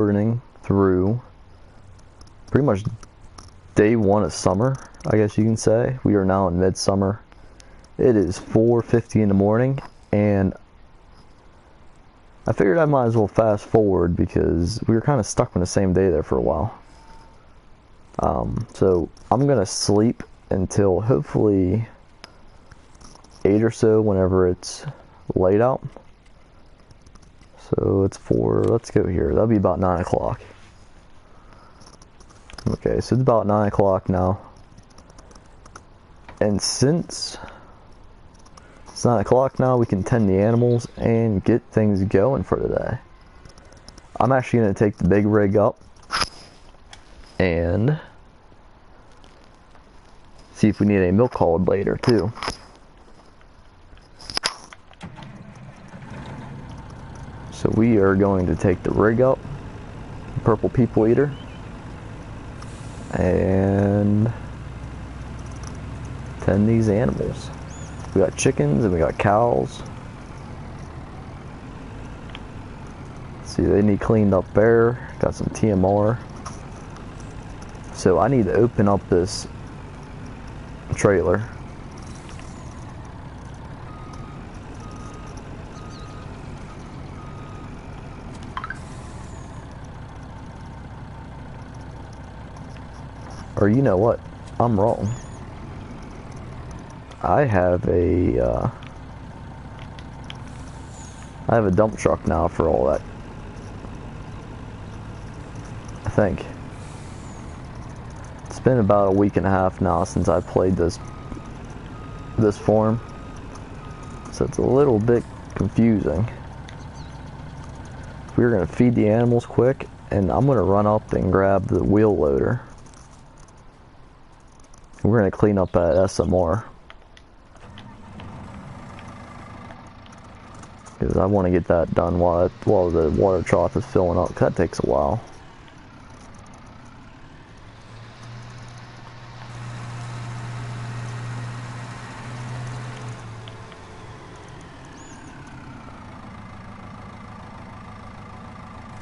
Burning through pretty much day one of summer, I guess you can say. We are now in midsummer. It is 4:50 in the morning, and I figured I might as well fast forward because we were kind of stuck on the same day there for a while. So I'm gonna sleep until hopefully 8 or so whenever it's light out. So it's let's go here. That'll be about 9 o'clock. Okay, so it's about 9 o'clock now. And since it's 9 o'clock now, we can tend the animals and get things going for today. I'm actually going to take the big rig up and see if we need a milk hauled later too. So we are going to take the rig up, the Purple People Eater, and tend these animals. We got chickens and we got cows. See, they need cleaned up there. Got some TMR. So I need to open up this trailer. Or you know what? I'm wrong. I have a dump truck now for all that. I think. It's been about a week and a half now since I played this form. So it's a little bit confusing. We're gonna feed the animals quick, and I'm gonna run up and grab the wheel loader. We're going to clean up that SMR. Because I want to get that done while the water trough is filling up. That takes a while.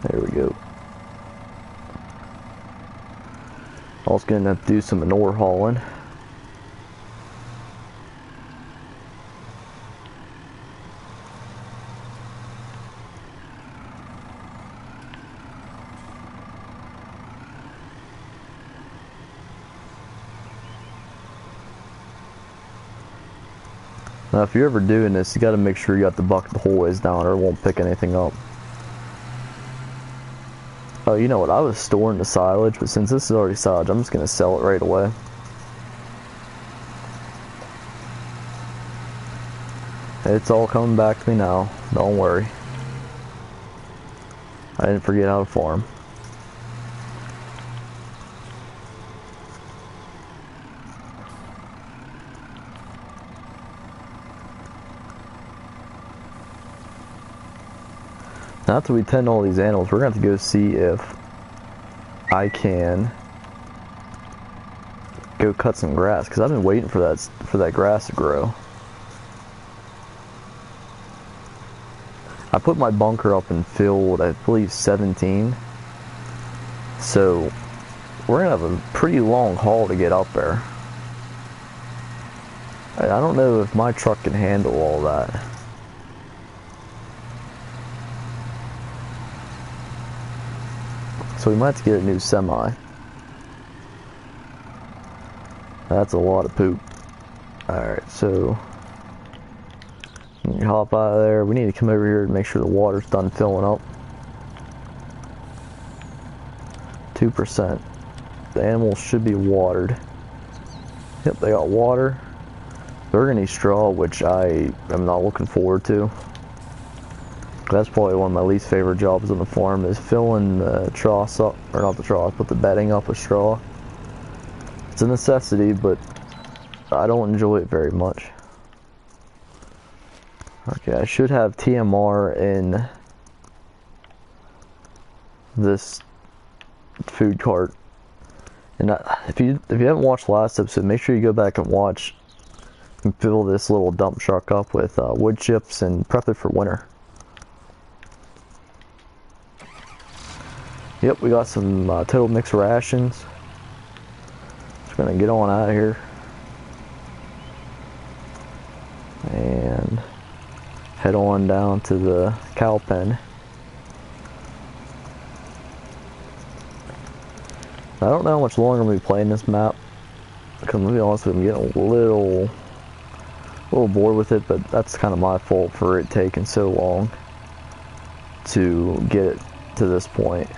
There we go. I was going to have to do some manure hauling. Now if you're ever doing this, you got to make sure you got the bucket the whole ways down or it won't pick anything up. Oh, you know what? I was storing the silage, but since this is already silage, I'm just going to sell it right away. It's all coming back to me now. Don't worry. I didn't forget how to farm. Now after we tend all these animals, we're going to have to go see if I can go cut some grass, because I've been waiting for that grass to grow. I put my bunker up in field, I believe 17, so we're going to have a pretty long haul to get up there. I don't know if my truck can handle all that. So we might have to get a new semi. That's a lot of poop. Alright, so you hop out of there. We need to come over here and make sure the water's done filling up. 2%. The animals should be watered. Yep, they got water. They're gonna need straw, which I am not looking forward to. That's probably one of my least favorite jobs on the farm, is filling the troughs up, or not the troughs, but the bedding up with straw. It's a necessity, but I don't enjoy it very much. Okay, I should have TMR in this food cart. And if you haven't watched the last episode, make sure you go back and watch and fill this little dump truck up with wood chips and prep it for winter. Yep, we got some Total Mix rations. Just gonna get on out of here. And head on down to the cow pen. I don't know how much longer I'm gonna be playing this map, because I'm gonna be honest with you, I'm getting a little bored with it, but that's kind of my fault for it taking so long to get it to this point.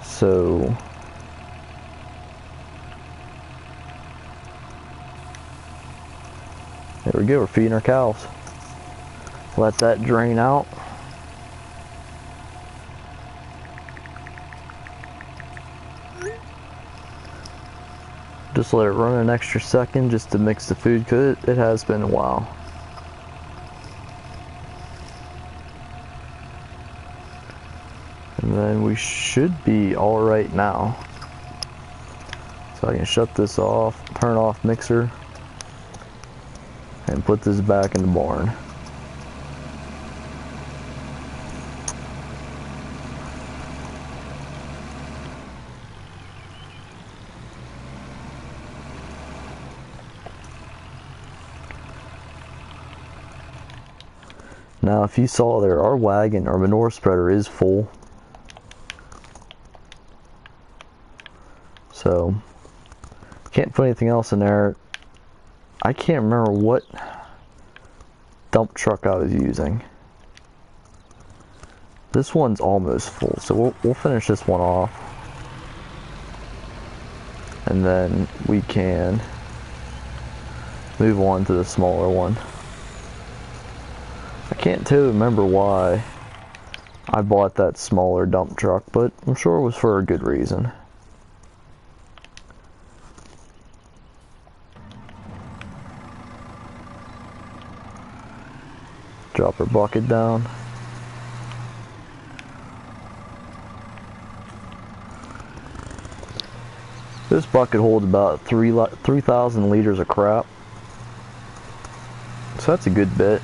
So there we go, we're feeding our cows. Let that drain out. Just let it run an extra second just to mix the food, because it has been a while. And then we should be alright now. So I can shut this off, turn off mixer, and put this back in the barn. Now, if you saw there, our wagon, our manure spreader is full. So, can't put anything else in there. I can't remember what dump truck I was using. This one's almost full, so we'll finish this one off. And then we can move on to the smaller one. I can't totally remember why I bought that smaller dump truck, but I'm sure it was for a good reason. Drop our bucket down. This bucket holds about 3,000 liters of crap. So that's a good bit.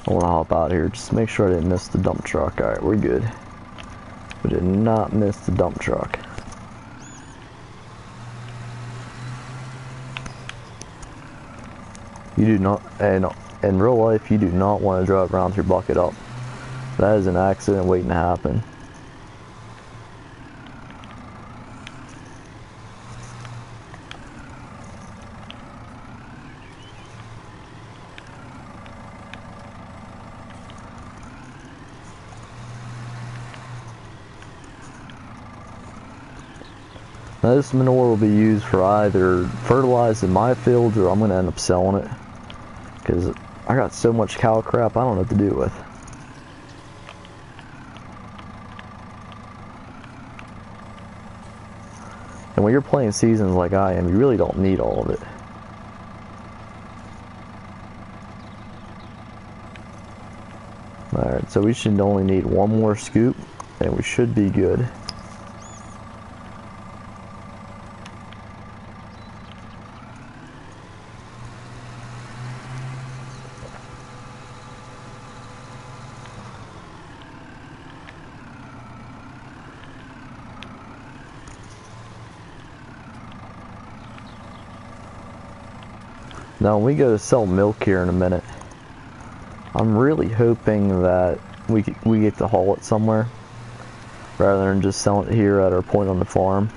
I want to hop out here, just make sure I didn't miss the dump truck. Alright, we're good. We did not miss the dump truck. You do not, and in real life, you do not want to drive around with your bucket up. That is an accident waiting to happen. Now this manure will be used for either fertilizing my fields, or I'm going to end up selling it, because I got so much cow crap I don't know what to do with. And when you're playing seasons like I am, you really don't need all of it. Alright, so we should only need one more scoop, and we should be good. Now when we go to sell milk here in a minute, I'm really hoping that we get to haul it somewhere rather than just selling it here at our point on the farm.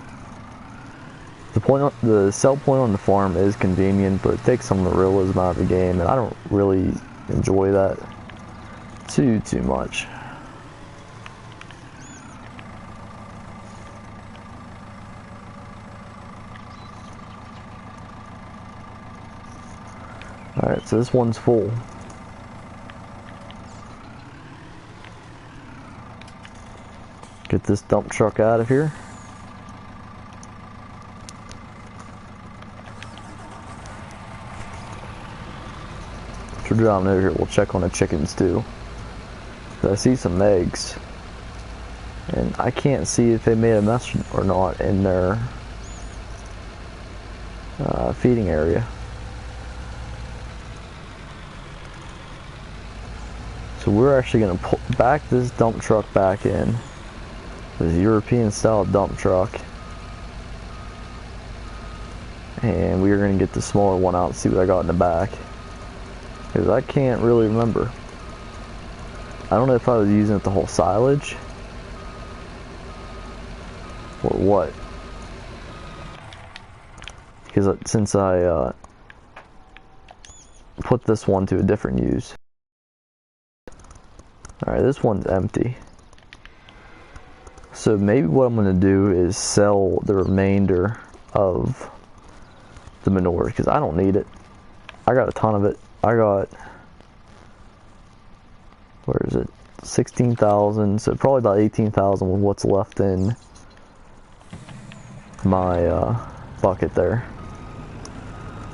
The sell point on the farm is convenient, but it takes some of the realism out of the game, and I don't really enjoy that too much. Alright, so this one's full. Get this dump truck out of here. So we're driving over here, we'll check on the chickens too. I see some eggs. And I can't see if they made a mess or not in their feeding area. So we're actually going to back this dump truck back in. This European style dump truck. And we are going to get the smaller one out and see what I got in the back. Because I can't really remember. I don't know if I was using it to haul silage or what. Because since I put this one to a different use. Alright, this one's empty. So maybe what I'm going to do is sell the remainder of the manure because I don't need it. I got a ton of it. I got, where is it? 16,000, so probably about 18,000 with what's left in my bucket there.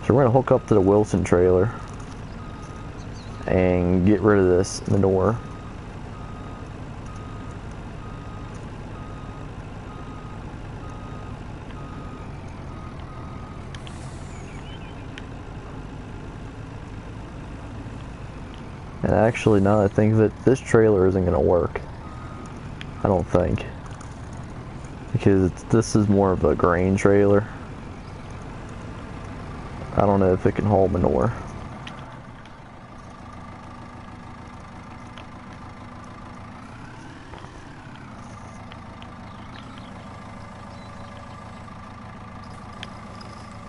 So we're going to hook up to the Wilson trailer and get rid of this manure. And actually, now that I think of it, this trailer isn't going to work. I don't think. Because this is more of a grain trailer. I don't know if it can haul manure.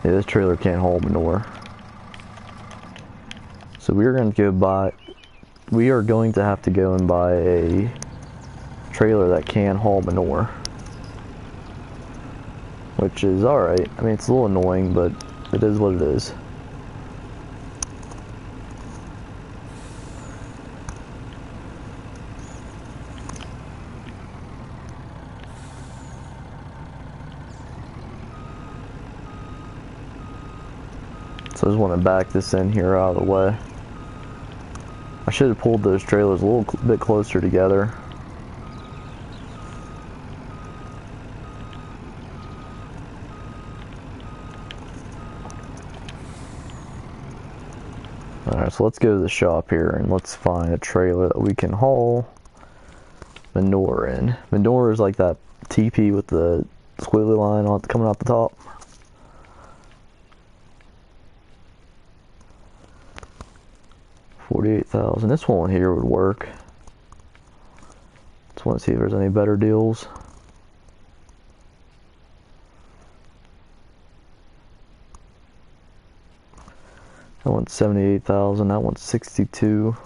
Yeah, this trailer can't haul manure. So we are going to have to go and buy a trailer that can haul manure. Which is alright. I mean, it's a little annoying, but it is what it is. So I just want to back this in here out of the way. I should have pulled those trailers a little bit closer together. Alright, so let's go to the shop here and let's find a trailer that we can haul manure in. Manure is like that TP with the squiggly line on coming out the top. $48,000. This one here would work. Just want to see if there's any better deals. That one's $78,000. That one's $62,000.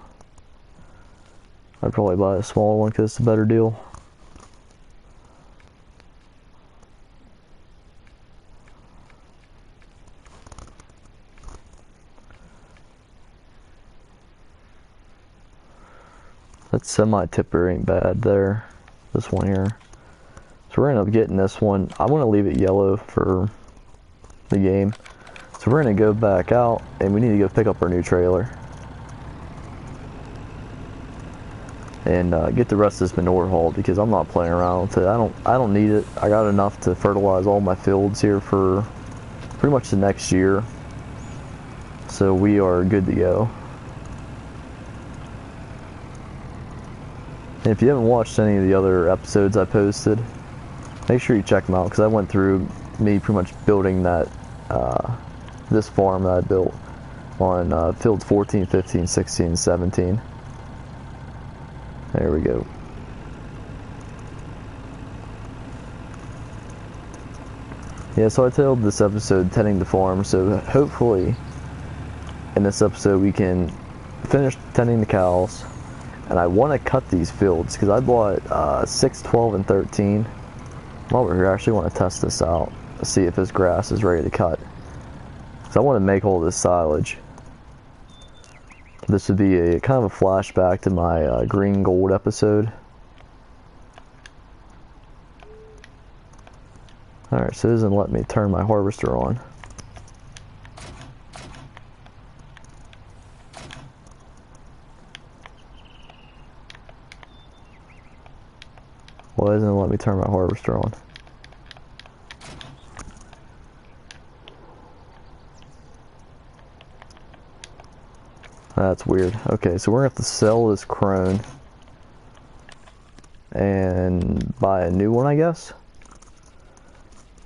I'd probably buy a smaller one because it's a better deal. That semi-tipper ain't bad there. This one here. So we're going to end up getting this one. I want to leave it yellow for the game. So we're going to go back out and we need to go pick up our new trailer. And get the rest of this manure hauled because I'm not playing around with it. I don't need it. I got enough to fertilize all my fields here for pretty much the next year. So we are good to go. And if you haven't watched any of the other episodes I posted, make sure you check them out because I went through me pretty much building that this farm that I built on fields 14, 15, 16, 17. There we go. Yeah, so I titled this episode Tending the Farm, so hopefully in this episode we can finish tending the cows. And I want to cut these fields because I bought 6, 12, and 13. While we're here, I actually want to test this out to see if this grass is ready to cut. So I want to make all this silage. This would be a kind of a flashback to my green gold episode. Alright, so it doesn't let me turn my harvester on. Why doesn't it let me turn my harvester on? That's weird. Okay, so we're gonna have to sell this crone and buy a new one, I guess,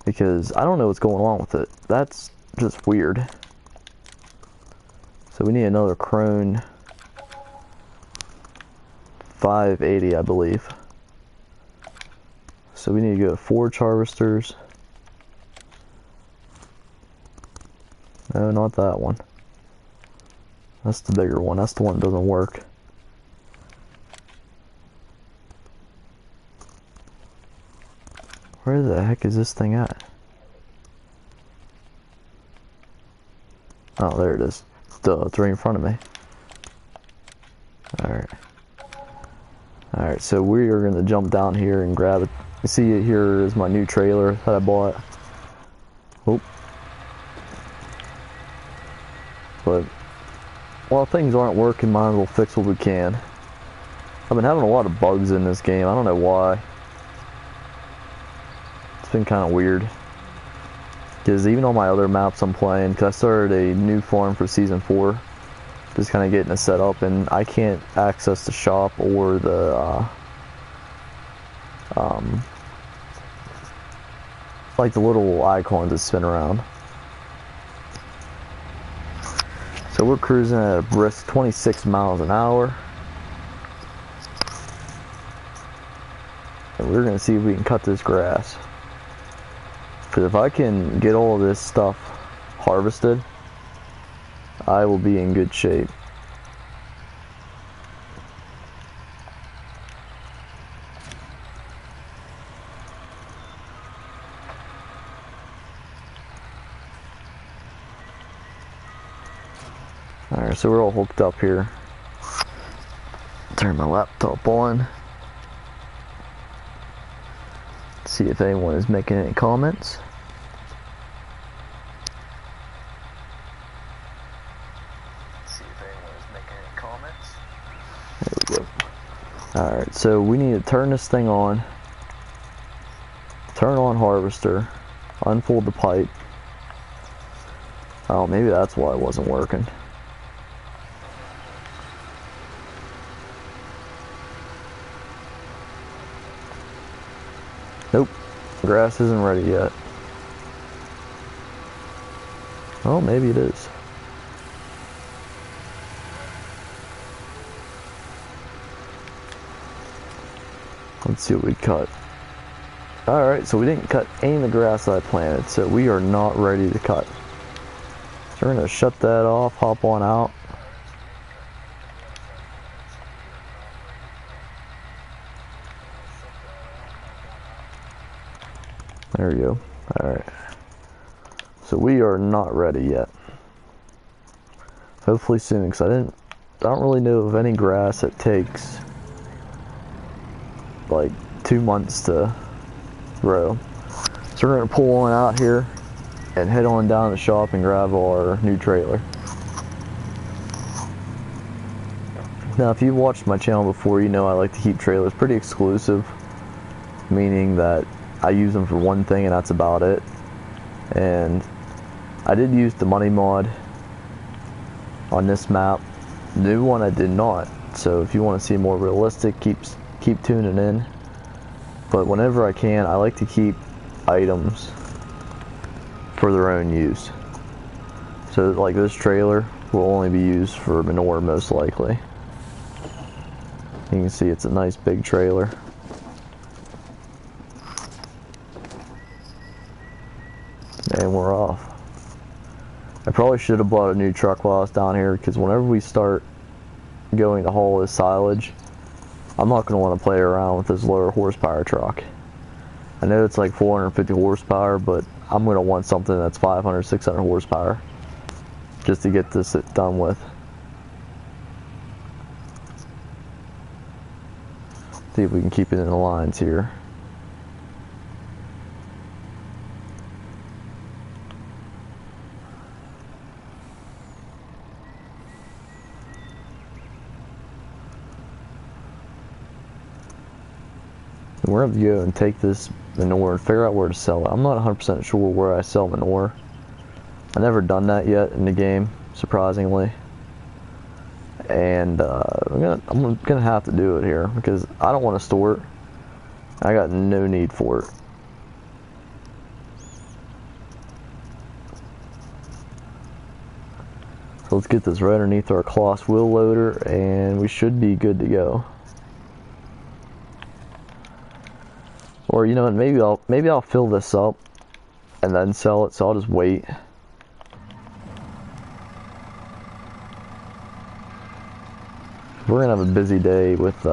because I don't know what's going on with it. That's just weird. So we need another crone. 580, I believe. So we need to go to forage harvesters. No, not that one. That's the bigger one. That's the one that doesn't work. Where the heck is this thing at? Oh, there it is. Duh, it's right in front of me. Alright. Alright, so we are going to jump down here and grab it. You see it here is my new trailer that I bought. Oh. But while things aren't working, might as well fix what we can. I've been having a lot of bugs in this game. I don't know why. It's been kind of weird. Because even on my other maps I'm playing, because I started a new farm for Season 4. Just kind of getting it set up, and I can't access the shop or the, like the little icons that spin around. So we're cruising at a brisk 26 miles an hour. And we're going to see if we can cut this grass. Because if I can get all of this stuff harvested, I will be in good shape. Alright, so we're all hooked up here. Turn my laptop on. See if anyone is making any comments. There we go. Alright, so we need to turn this thing on. Turn on harvester. Unfold the pipe. Oh, maybe that's why it wasn't working. Nope, grass isn't ready yet. Oh, maybe it is. Let's see what we cut. Alright, so we didn't cut any of the grass that I planted, so we are not ready to cut. So we're going to shut that off, hop on out. There we go. Alright. So we are not ready yet. Hopefully soon, because I don't really know of any grass that takes like 2 months to grow. So we're going to pull on out here and head on down to the shop and grab our new trailer. Now if you've watched my channel before, you know I like to keep trailers pretty exclusive, meaning that I use them for one thing and that's about it. And I did use the money mod on this map. The new one I did not. So if you want to see more realistic, keep tuning in. But whenever I can, I like to keep items for their own use. So like this trailer will only be used for manure most likely. You can see it's a nice big trailer. And we're off. I probably should have bought a new truck while I was down here, because whenever we start going to haul this silage, I'm not going to want to play around with this lower horsepower truck. I know it's like 450 horsepower, but I'm going to want something that's 500, 600 horsepower just to get this done with. See if we can keep it in the lines here. we're going to go and take this manure and figure out where to sell it. I'm not 100% sure where I sell manure. I've never done that yet in the game, surprisingly. And I'm gonna have to do it here because I don't want to store it. I got no need for it. So let's get this right underneath our Kloss wheel loader, and we should be good to go. Or you know what? Maybe I'll fill this up and then sell it. So I'll just wait. We're gonna have a busy day with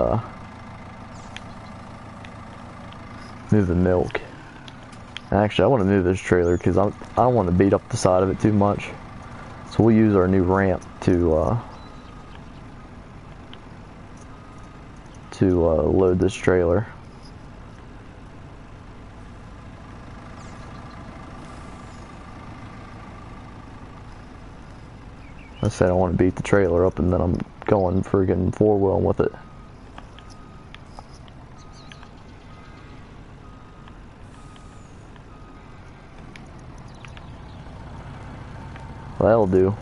moving milk. Actually, I want to move this trailer because I don't want to beat up the side of it too much. So we'll use our new ramp to load this trailer. I said I don't want to beat the trailer up and then I'm going friggin' four-wheeling with it. That'll do.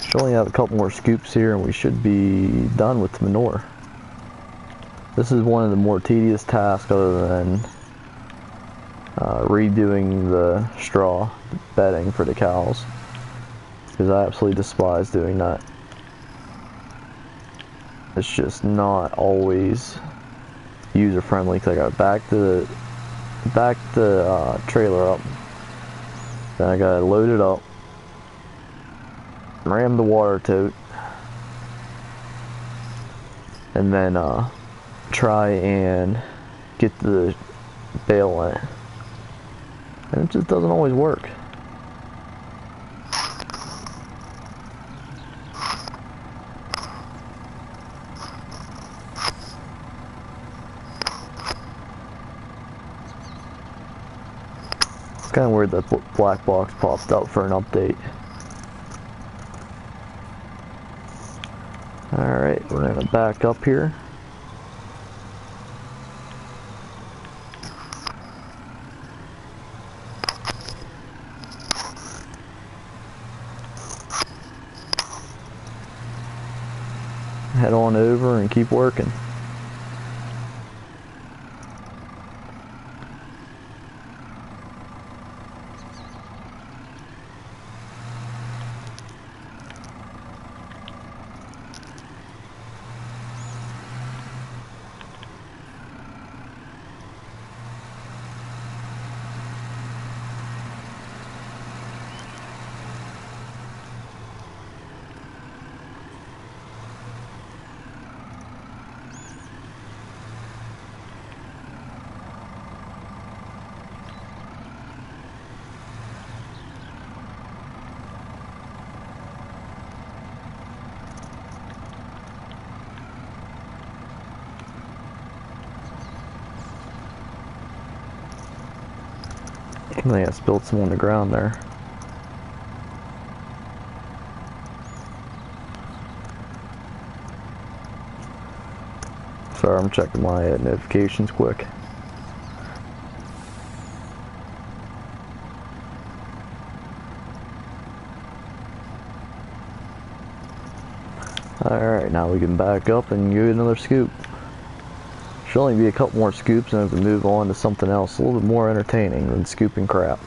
Should only have a couple more scoops here and we should be done with the manure. This is one of the more tedious tasks other than redoing the straw bedding for the cows, because I absolutely despise doing that. It's just not always user friendly because I got to back the trailer up, then I got to load it up, ram the water tote, and then try and get the bale in it. And it just doesn't always work. It's kind of weird that black box popped up for an update. Alright, we're going to back up here. Head on over and keep working. I think I spilled some on the ground there. Sorry, I'm checking my notifications quick. Alright, now we can back up and get another scoop. Should only be a couple more scoops and we can move on to something else a little bit more entertaining than scooping crap.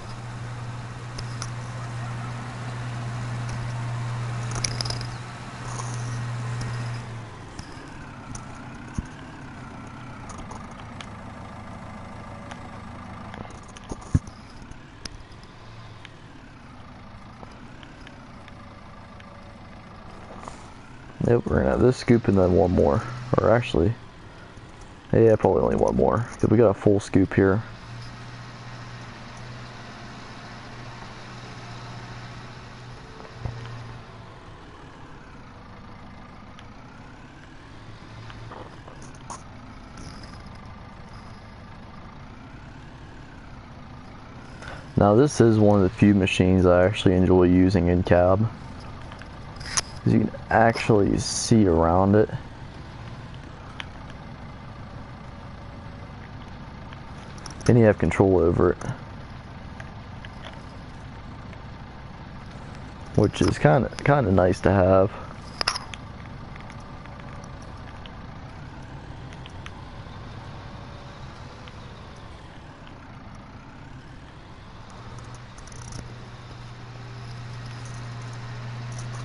Nope, we're gonna have this scoop and then one more. Or actually, yeah, probably only one more, because we got a full scoop here. Now this is one of the few machines I actually enjoy using in cab, because you can actually see around it. And you have control over it, which is kind of nice to have.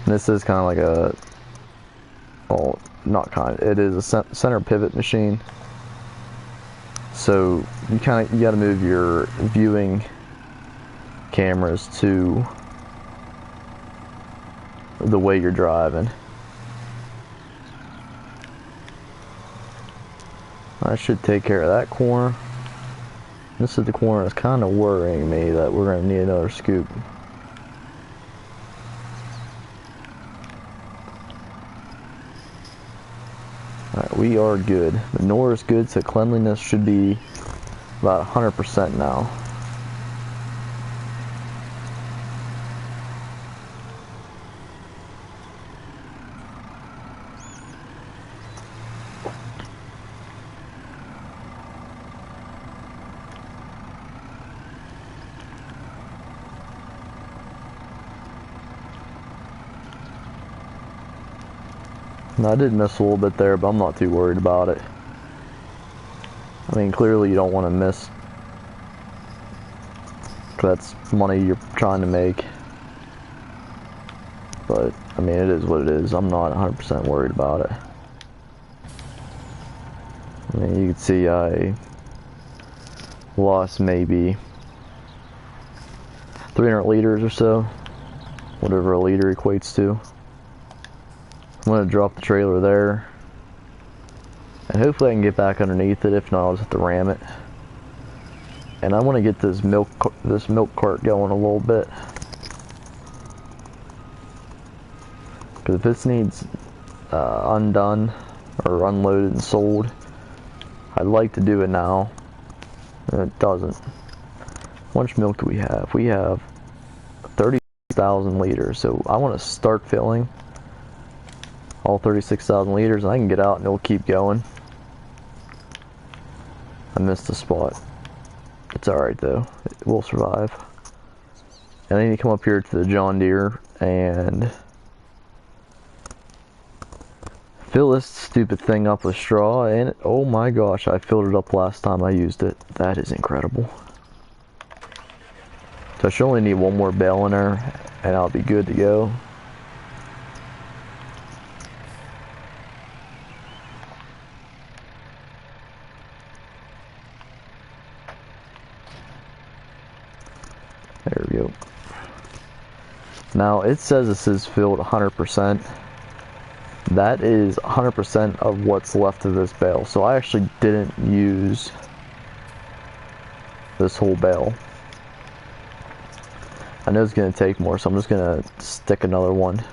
And this is kind of like a, well, not kind of, it is a center pivot machine. So you got to move your viewing cameras to the way you're driving. I should take care of that corner. This is the corner that's kind of worrying me that we're going to need another scoop. Alright, we are good. The Nora is good, so cleanliness should be about 100% now. Now, I did miss a little bit there, but I'm not too worried about it. I mean, clearly you don't want to miss, because that's money you're trying to make. But, I mean, it is what it is. I'm not 100% worried about it. I mean, you can see I lost maybe 300 liters or so, whatever a liter equates to. I'm going to drop the trailer there, and hopefully I can get back underneath it. If not, I'll just have to ram it. And I want to get this milk cart going a little bit, because if this needs undone or unloaded and sold, I'd like to do it now, and it doesn't. How much milk do we have? We have 30,000 liters, so I want to start filling all 36,000 liters, and I can get out and it'll keep going. I missed a spot. It's alright though, it will survive. And I need to come up here to the John Deere and fill this stupid thing up with straw, and oh my gosh, I filled it up last time I used it. That is incredible. So I should only need one more bale in there and I'll be good to go. There we go. Now it says this is filled 100%. That is 100% of what's left of this bale. So I actually didn't use this whole bale. I know it's going to take more, so I'm just going to stick another one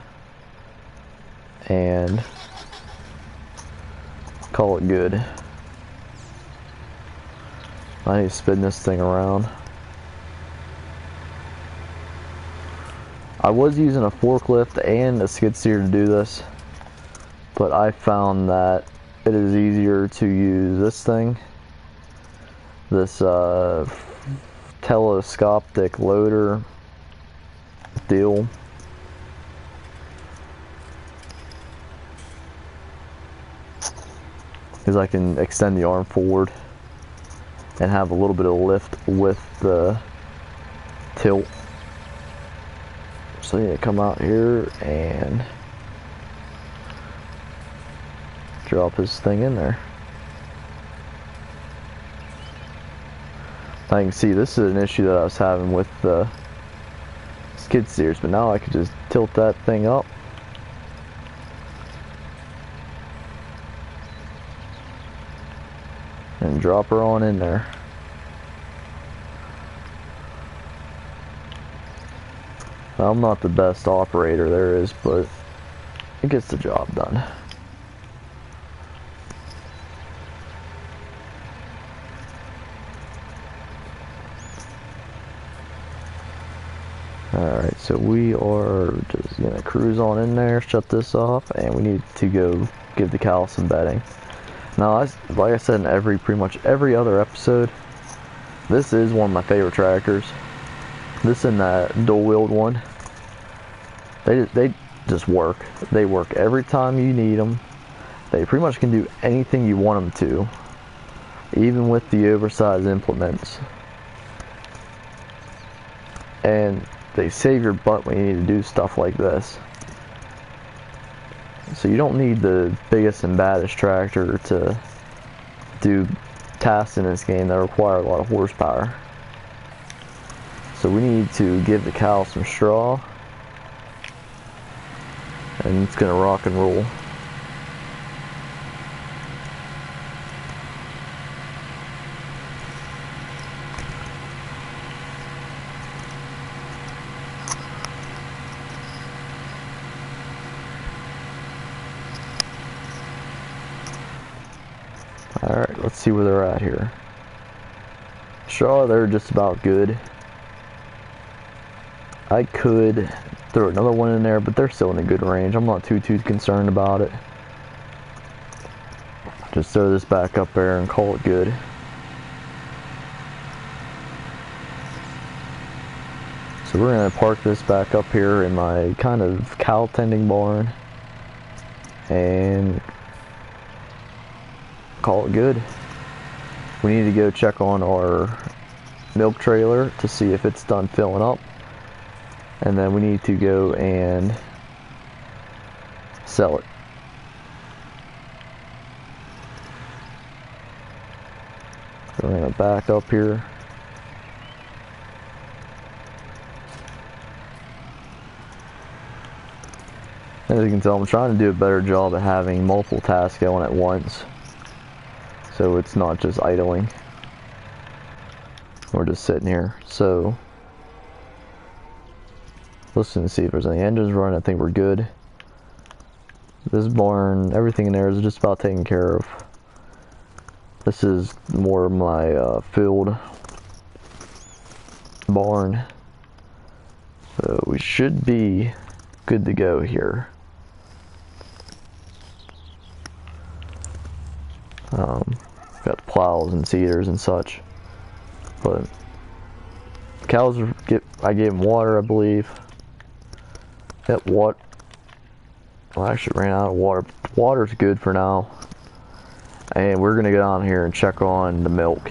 and call it good. I need to spin this thing around. I was using a forklift and a skid steer to do this, but I found that it is easier to use this thing, this telescopic loader deal. Because I can extend the arm forward and have a little bit of lift with the tilt. So I need to come out here and drop this thing in there. I can see this is an issue that I was having with the skid steers, but now I can just tilt that thing up and drop her on in there. I'm not the best operator there is, but it gets the job done. Alright, so we are just gonna cruise on in there, shut this off, and we need to go give the cow some bedding. Now, like I said in pretty much every other episode, this is one of my favorite tractors. This and that dual-wheeled one. They just work. They work every time you need them. They pretty much can do anything you want them to, even with the oversized implements. And they save your butt when you need to do stuff like this. So you don't need the biggest and baddest tractor to do tasks in this game that require a lot of horsepower. So we need to give the cow some straw, and it's gonna rock and roll. Alright, let's see where they're at here. Straw, they're just about good. I could throw another one in there, but they're still in a good range. I'm not too concerned about it. Just throw this back up there and call it good. So we're going to park this back up here in my kind of cow tending barn and call it good. We need to go check on our milk trailer to see if it's done filling up, and then we need to go and sell it. So we're going to back up here. As you can tell, I'm trying to do a better job at having multiple tasks going at once, so it's not just idling. We're just sitting here. So listen to see if there's any engines running. I think we're good. This barn, everything in there is just about taken care of. This is more of my field barn, so we should be good to go here. Got plows and seeders and such, but cows I gave them water, I believe. Yep, what? Well, I actually ran out of water. Water's good for now, and we're gonna get on here and check on the milk.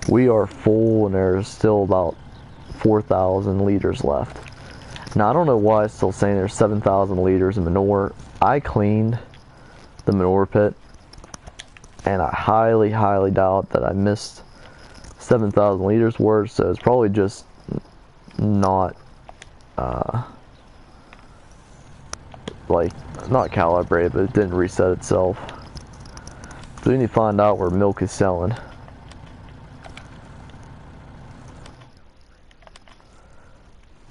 We are full, and there's still about 4,000 liters left. Now I don't know why it's still saying there's 7,000 liters of manure. I cleaned the manure pit, and I highly doubt that I missed 7,000 liters worth, so it's probably just not like not calibrated, but it didn't reset itself. So we need to find out where milk is selling.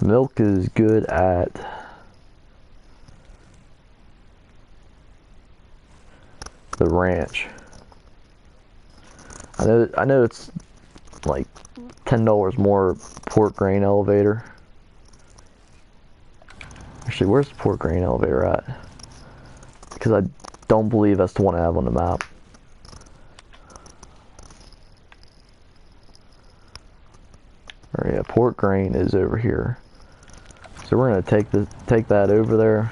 Milk is good at the ranch. I know it's like $10 more pork grain elevator. Actually, where's the pork grain elevator at? Because I don't believe that's the one I have on the map. Or yeah, pork grain is over here. So we're gonna take that over there.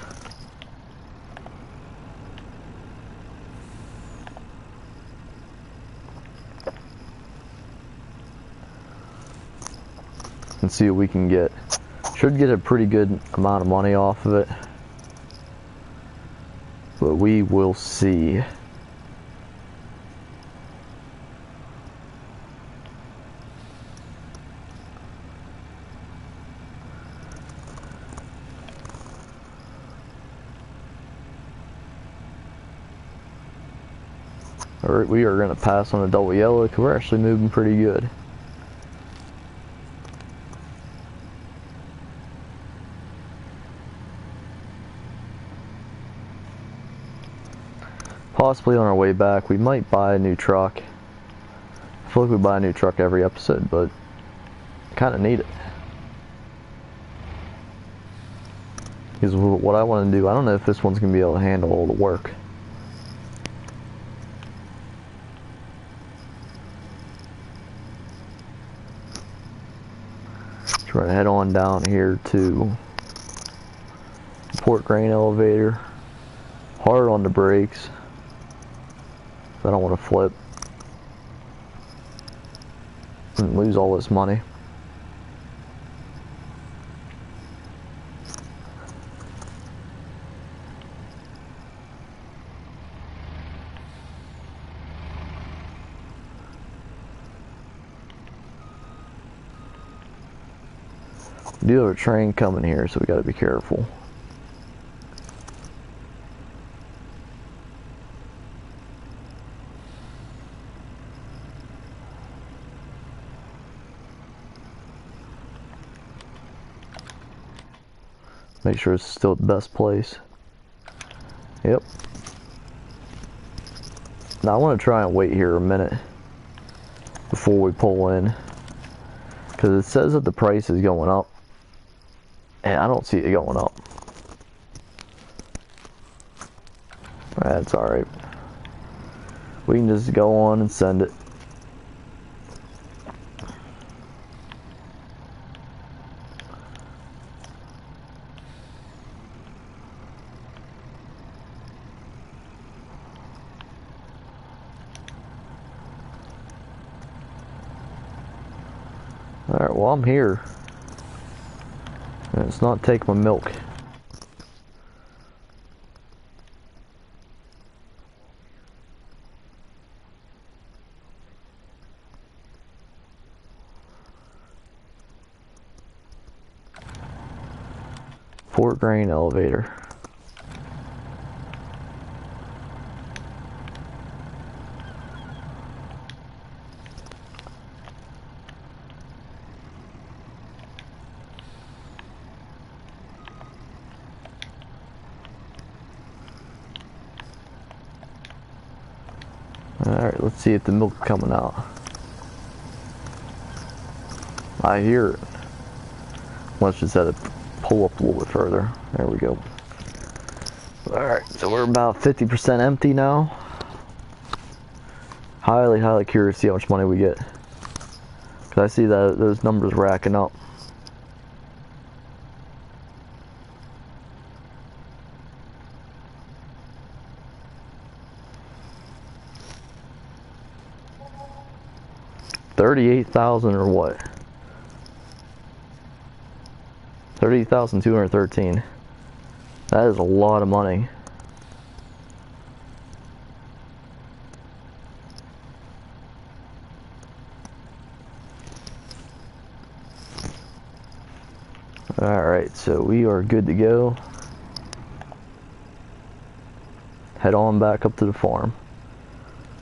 And see what we can get. Should get a pretty good amount of money off of it, but we will see. Alright, we are going to pass on a double yellow because we're actually moving pretty good. Possibly on our way back, we might buy a new truck. I feel like we buy a new truck every episode, but I kind of need it. Because what I want to do, I don't know if this one's going to be able to handle all the work. So we're going to head on down here to port grain elevator. Hard on the brakes. I don't want to flip and lose all this money. We do have a train coming here, so we got to be careful. Make sure it's still the best place. Yep. Now I want to try and wait here a minute before we pull in, because it says that the price is going up, and I don't see it going up. That's alright. We can just go on and send it. Alright, well I'm here. And it's not take my milk. Port grain elevator. Alright, let's see if the milk's coming out. I hear it. Let's just have to pull up a little bit further. There we go. Alright, so we're about 50% empty now. Highly, highly curious to see how much money we get. Because I see that those numbers racking up. $38,000 or what? 30,213. That is a lot of money. Alright, so we are good to go. Head on back up to the farm.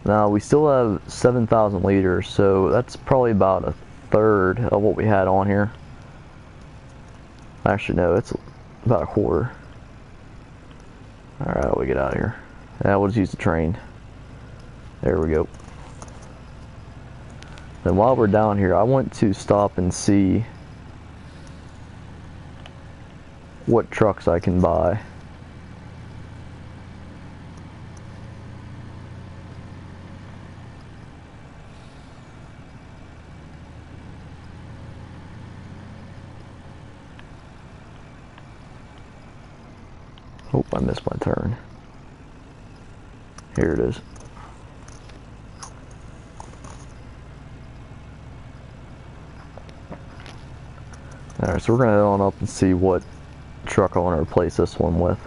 Now we still have 7,000 liters, so that's probably about a third of what we had on here. Actually, no, it's about a quarter. Alright, we get out of here. Now we'll just use the train. There we go. Then while we're down here, I want to stop and see what trucks I can buy. Oh, I missed my turn. Here it is. Alright, so we're gonna head on up and see what truck I want to replace this one with.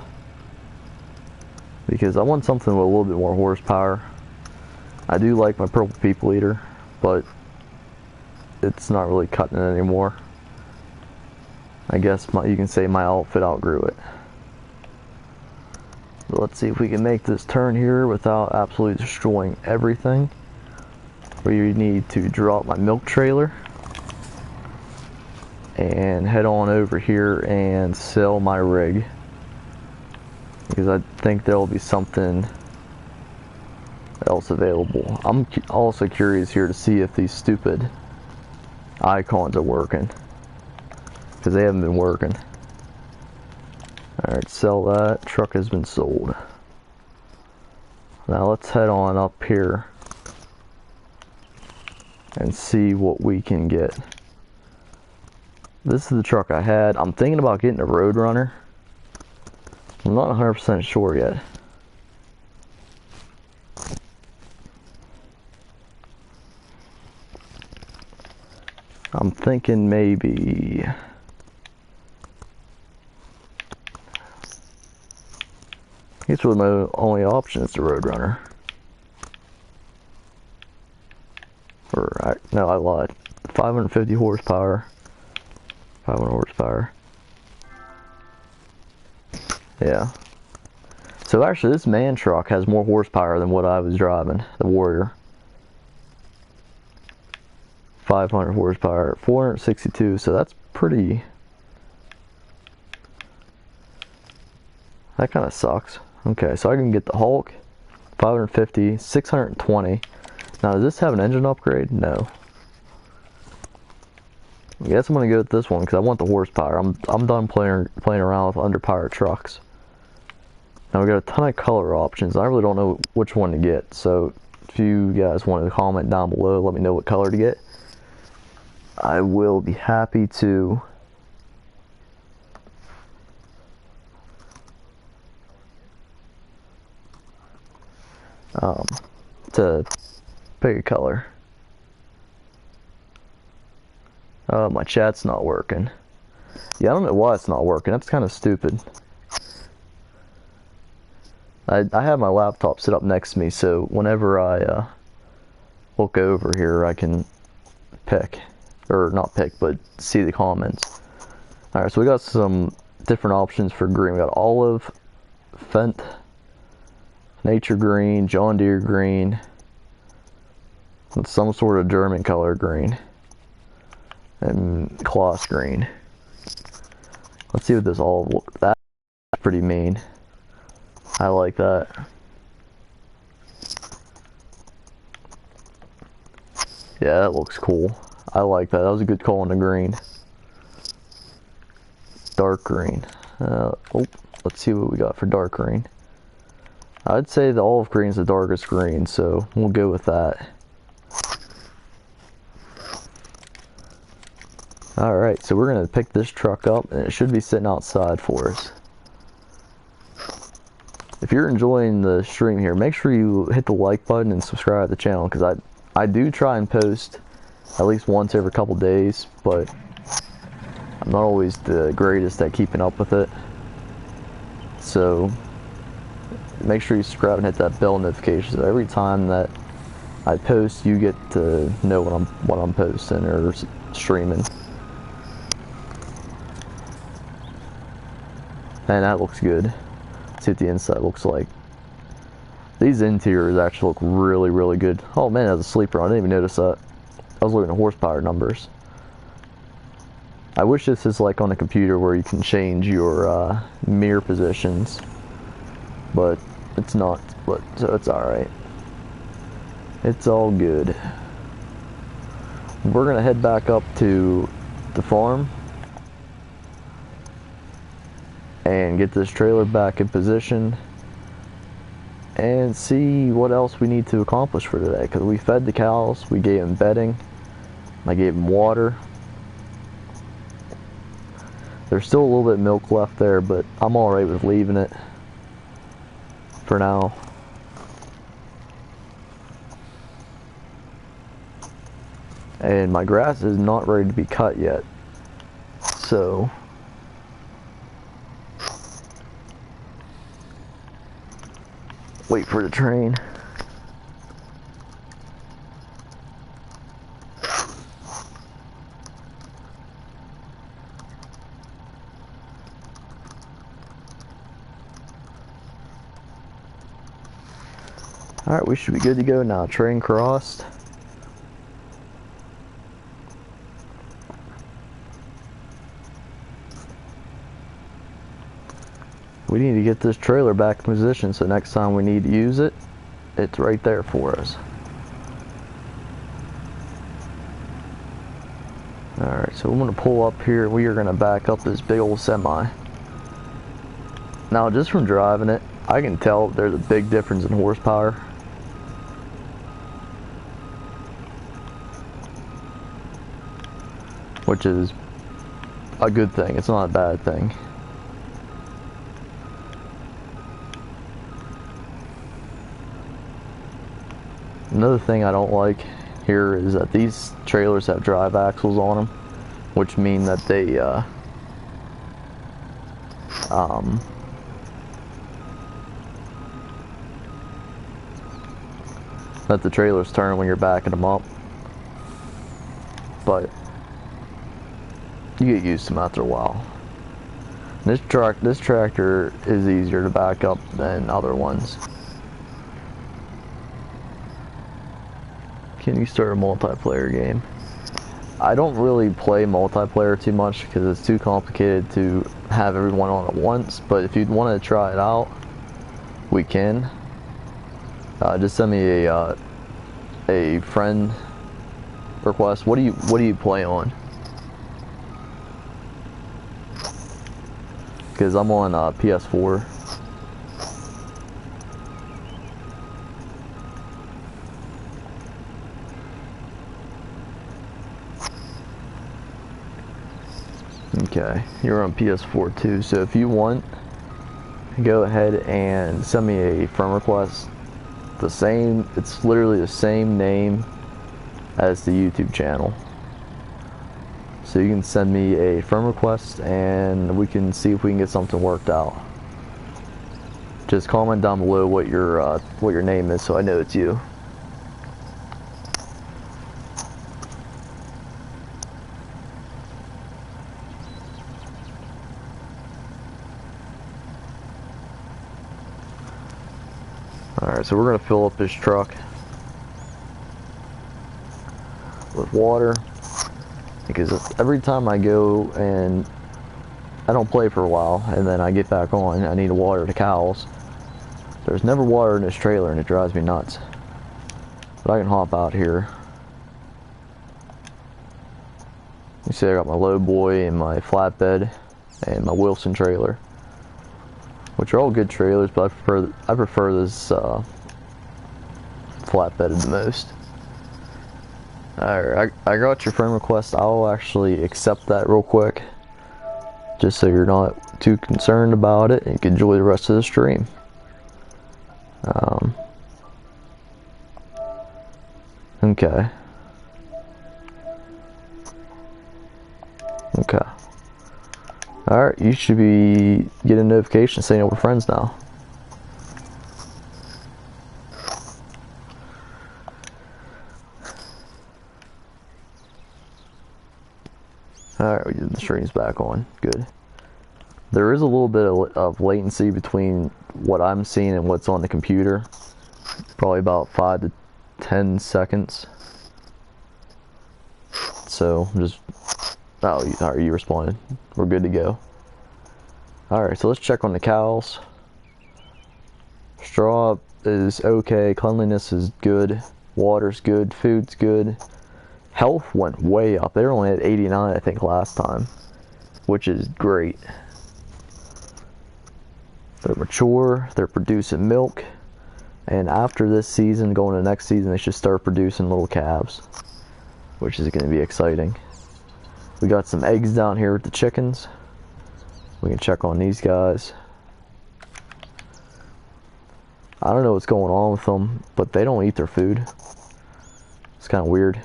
Because I want something with a little bit more horsepower. I do like my Purple People Eater, but it's not really cutting it anymore. I guess you can say my outfit outgrew it. But let's see if we can make this turn here without absolutely destroying everything. We need to drop my milk trailer and head on over here and sell my rig, because I think there will be something else available. I'm also curious here to see if these stupid icons are working, because they haven't been working. Alright, sell that. Truck has been sold. Now let's head on up here and see what we can get. This is the truck I had. I'm thinking about getting a Roadrunner. I'm not 100% sure yet. I'm thinking maybe... I guess really my only option is the Roadrunner. No, I lied. 550 horsepower. 500 horsepower. Yeah. So actually this man truck has more horsepower than what I was driving, the Warrior. 500 horsepower, 462, so that's pretty... That kind of sucks. Okay, so I can get the Hulk, 550, 620. Now, does this have an engine upgrade? No. I guess I'm gonna go with this one because I want the horsepower. I'm done playing around with underpowered trucks. Now we got a ton of color options. I really don't know which one to get. So if you guys want to comment down below, let me know what color to get. I will be happy to pick a color. My chat's not working. Yeah, I don't know why it's not working. That's kind of stupid. I have my laptop set up next to me, so whenever I look over here, I can pick, or not pick, but see the comments. Alright, so we got some different options for green. We got olive, Fendt, nature green, John Deere green, and some sort of German color green, and Kloss green. Let's see what this olive looks. That's pretty mean. I like that. Yeah, that looks cool. I like that. That was a good call on the green. Dark green. Let's see what we got for dark green. I'd say the olive green is the darkest green, so we'll go with that. Alright, so we're going to pick this truck up, and it should be sitting outside for us. If you're enjoying the stream here, make sure you hit the like button and subscribe to the channel, because I do try and post at least once every couple days, but I'm not always the greatest at keeping up with it. So make sure you subscribe and hit that bell notification, so every time that I post, you get to know what I'm posting or streaming. And that looks good. Let's see what the inside looks like. These interiors actually look really, really good. Oh man, it has a sleeper on. I didn't even notice that. I was looking at horsepower numbers. I wish this is like on a computer where you can change your mirror positions, but it's not. But so it's all right. It's all good. We're gonna head back up to the farm and get this trailer back in position and see what else we need to accomplish for today, because we fed the cows, we gave them bedding, I gave them water. There's still a little bit of milk left there, but I'm alright with leaving it for now. And my grass is not ready to be cut yet, so wait for the train. Alright, we should be good to go now. Train crossed. We need to get this trailer back in position so next time we need to use it, it's right there for us. Alright, so I'm going to pull up here. We are going to back up this big old semi. Now, just from driving it, I can tell there's a big difference in horsepower. Which is a good thing. It's not a bad thing. Another thing I don't like here is that these trailers have drive axles on them, which mean that they that the trailers turn when you're backing them up, but you get used to them after a while. This tractor is easier to back up than other ones. Can you start a multiplayer game? I don't really play multiplayer too much because it's too complicated to have everyone on at once, but if you'd want to try it out, we can. Just send me a friend request. What do you play on? Because I'm on PS4. Okay, you're on PS4 too, so if you want, go ahead and send me a friend request. It's literally the same name as the YouTube channel. So you can send me a friend request and we can see if we can get something worked out. Just comment down below what your name is so I know it's you. Alright, so we're going to fill up this truck with water, because every time I go and I don't play for a while and then I get back on, I need to water the cows. There's never water in this trailer and it drives me nuts. But I can hop out here. You see I got my low boy and my flatbed and my Wilson trailer, which are all good trailers, but I prefer this flatbed the most. Alright, I got your friend request. I'll actually accept that real quick, just so you're not too concerned about it and you can enjoy the rest of the stream. Okay. Okay. Alright, you should be getting a notification saying that we're friends now. Alright, the stream's back on. Good. There is a little bit of latency between what I'm seeing and what's on the computer. Probably about 5 to 10 seconds. So, just... Oh, alright, you responded. We're good to go. Alright, so let's check on the cows. Straw is okay. Cleanliness is good. Water's good. Food's good. Health went way up. They were only at 89, I think, last time, which is great. They're mature. They're producing milk. And after this season, going to next season, they should start producing little calves, which is going to be exciting. We got some eggs down here with the chickens. We can check on these guys. I don't know what's going on with them, but they don't eat their food. It's kind of weird.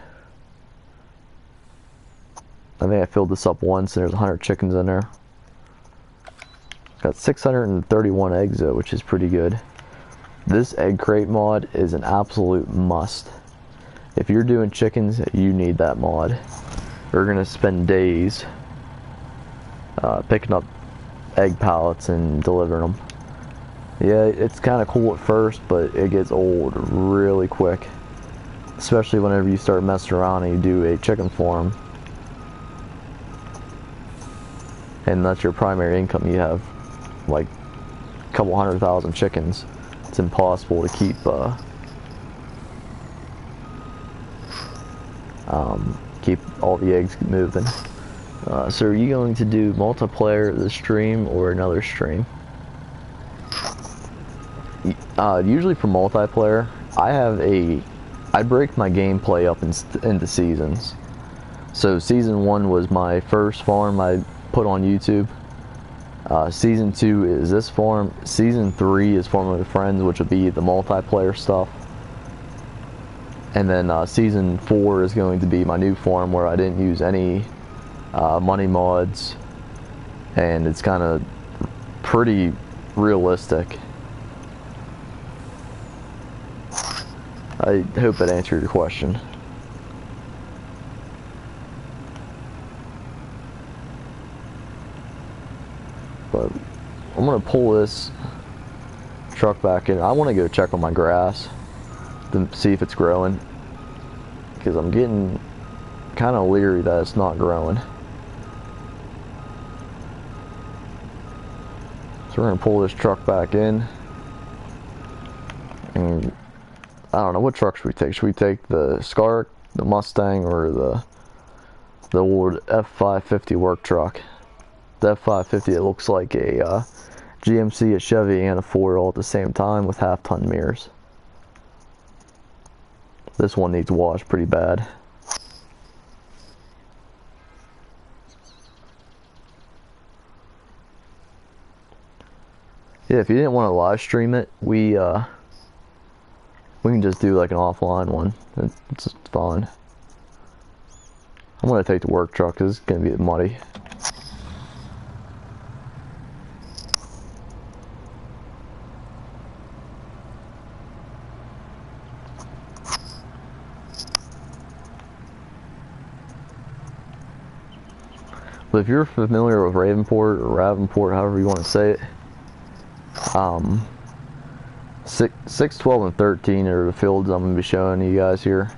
I think I filled this up once and there's 100 chickens in there. Got 631 eggs though, which is pretty good. This egg crate mod is an absolute must. If you're doing chickens, you need that mod. We're gonna spend days picking up egg pallets and delivering them. Yeah, it's kind of cool at first, but it gets old really quick. Especially whenever you start messing around and you do a chicken farm. And that's your primary income. You have like a couple 100,000 chickens. It's impossible to keep keep all the eggs moving. So are you going to do multiplayer this stream or another stream? Usually for multiplayer, I break my gameplay up into seasons. So season 1 was my first farm I put on YouTube. Season 2 is this farm. Season 3 is Farming with Friends, which would be the multiplayer stuff. And then season 4 is going to be my new farm where I didn't use any money mods, and it's kind of pretty realistic. I hope that answered your question. But I'm gonna pull this truck back in. I want to go check on my grass to see if it's growing, because I'm getting kind of leery that it's not growing. So we're gonna pull this truck back in, and I don't know, what truck should we take? Should we take the Scar, the Mustang, or the old F550 work truck? The F550, it looks like a GMC, a Chevy, and a Ford all at the same time with half-ton mirrors. This one needs wash pretty bad. Yeah, if you didn't want to live stream it, we can just do like an offline one. It's fine. I'm gonna take the work truck because it's gonna be muddy. But if you're familiar with Ravenport or Ravenport, however you want to say it, 6, 12, and 13 are the fields I'm going to be showing you guys here.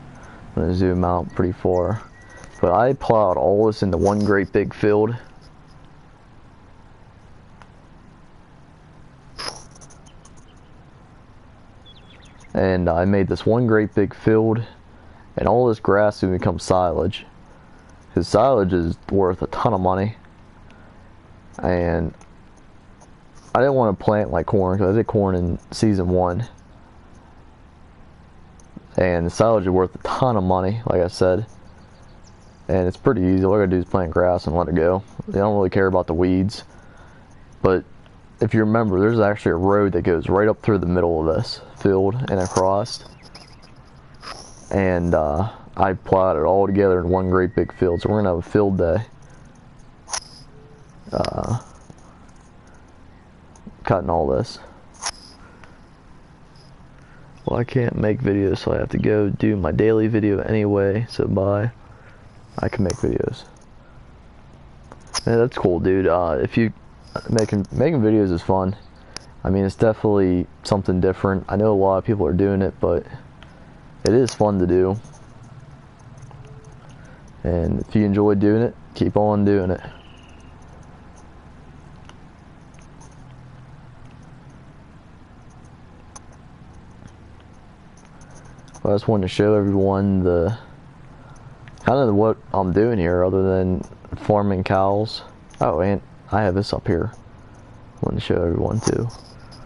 I'm going to zoom out pretty far. But I plowed all this into one great big field. And I made this one great big field, and all this grass will become silage. Because silage is worth a ton of money. And I didn't want to plant like corn, because I did corn in season 1. And the silage is worth a ton of money, like I said. And it's pretty easy. All I gotta do is plant grass and let it go. They don't really care about the weeds. But if you remember, there's actually a road that goes right up through the middle of this field and across. And I plowed it all together in one great big field. So we're gonna have a field day. Cutting all this. Well, I can't make videos, so I have to go do my daily video anyway. So bye. I can make videos. Yeah, that's cool, dude. If you making videos is fun. I mean, it's definitely something different. I know a lot of people are doing it, but it is fun to do. And if you enjoy doing it, keep on doing it. I just wanted to show everyone the kind of what I'm doing here, other than farming cows. Oh, and I have this up here. I wanted to show everyone too,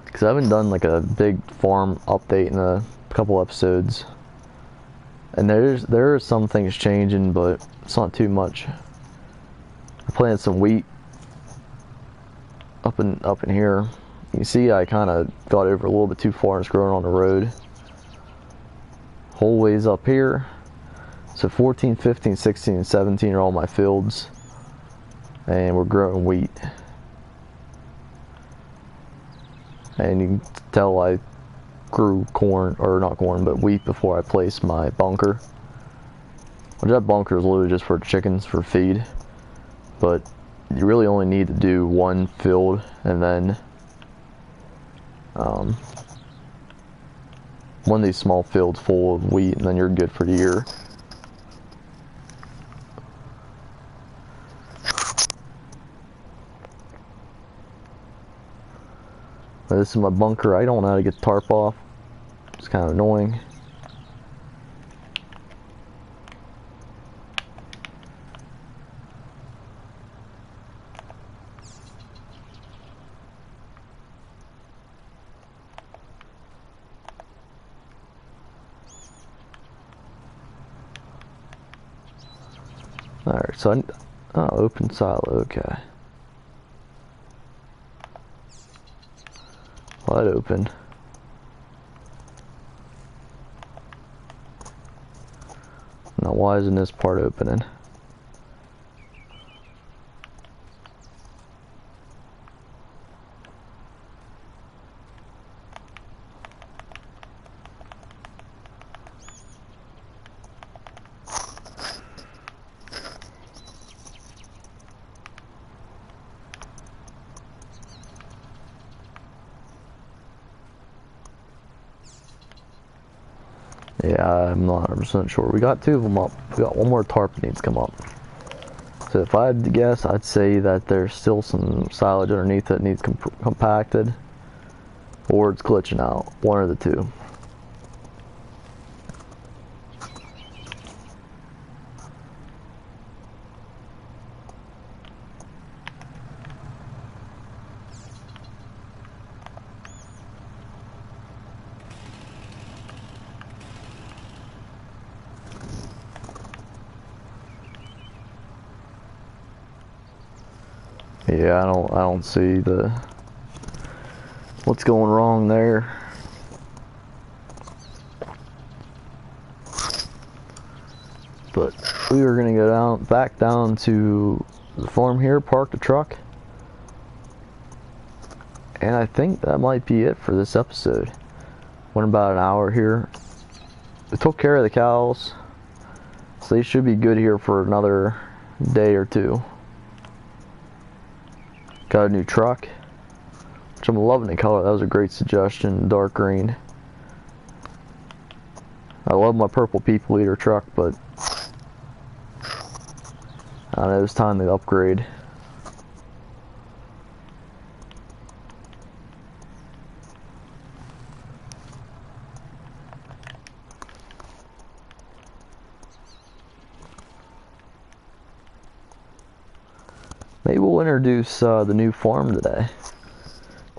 because I haven't done like a big farm update in a couple episodes. And there are some things changing, but it's not too much. I planted some wheat up in here. You see, I kind of got over a little bit too far. It's growing on the road. Whole ways up here. So 14, 15, 16, and 17 are all my fields. And we're growing wheat. And you can tell I grew corn, or not corn, but wheat before I placed my bunker. Which that bunker is literally just for chickens, for feed. But you really only need to do one field, and then one of these small fields full of wheat, and then you're good for the year. This is my bunker. I don't know how to get the tarp off. It's kind of annoying. Alright, so open silo, okay. Wide open. Now why isn't this part opening? Yeah, I'm not 100% sure. We got 2 of them up. We got 1 more tarp that needs to come up. So if I had to guess, I'd say that there's still some silage underneath that needs compacted, or it's glitching out. One of the 2. Yeah, I don't see what's going wrong there. But we are gonna go back down to the farm here, park the truck, and I think that might be it for this episode. Went about an hour here. We took care of the cows, so they should be good here for another day or 2. Got a new truck, which I'm loving the color. That was a great suggestion, dark green. I love my purple people eater truck, but I don't know, it's time to upgrade. Maybe we'll introduce the new farm today.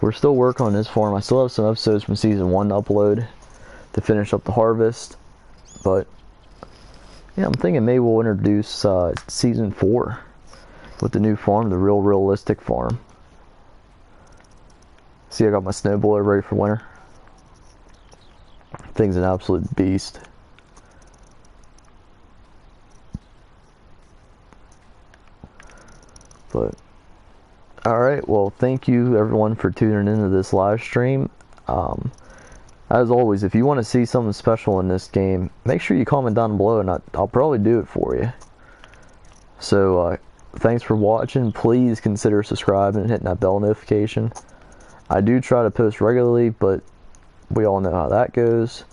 We're still working on this farm. I still have some episodes from season 1 to upload to finish up the harvest. But yeah, I'm thinking maybe we'll introduce season 4 with the new farm, the real realistic farm. See, I got my snowblower ready for winter. Thing's an absolute beast. But alright, well, thank you everyone for tuning into this live stream. As always, if you want to see something special in this game, make sure you comment down below and I'll probably do it for you. So thanks for watching. Please consider subscribing and hitting that bell notification. I do try to post regularly, but we all know how that goes.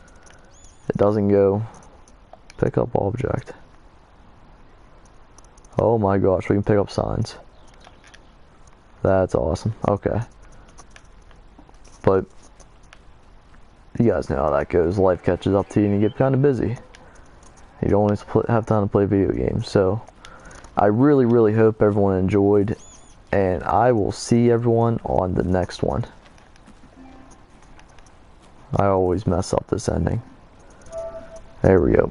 It doesn't go. Pick up object. Oh my gosh, we can pick up signs. That's awesome. Okay. But you guys know how that goes. Life catches up to you and you get kind of busy. You don't always have time to play video games. So I really, really hope everyone enjoyed. And I will see everyone on the next one. I always mess up this ending. There we go.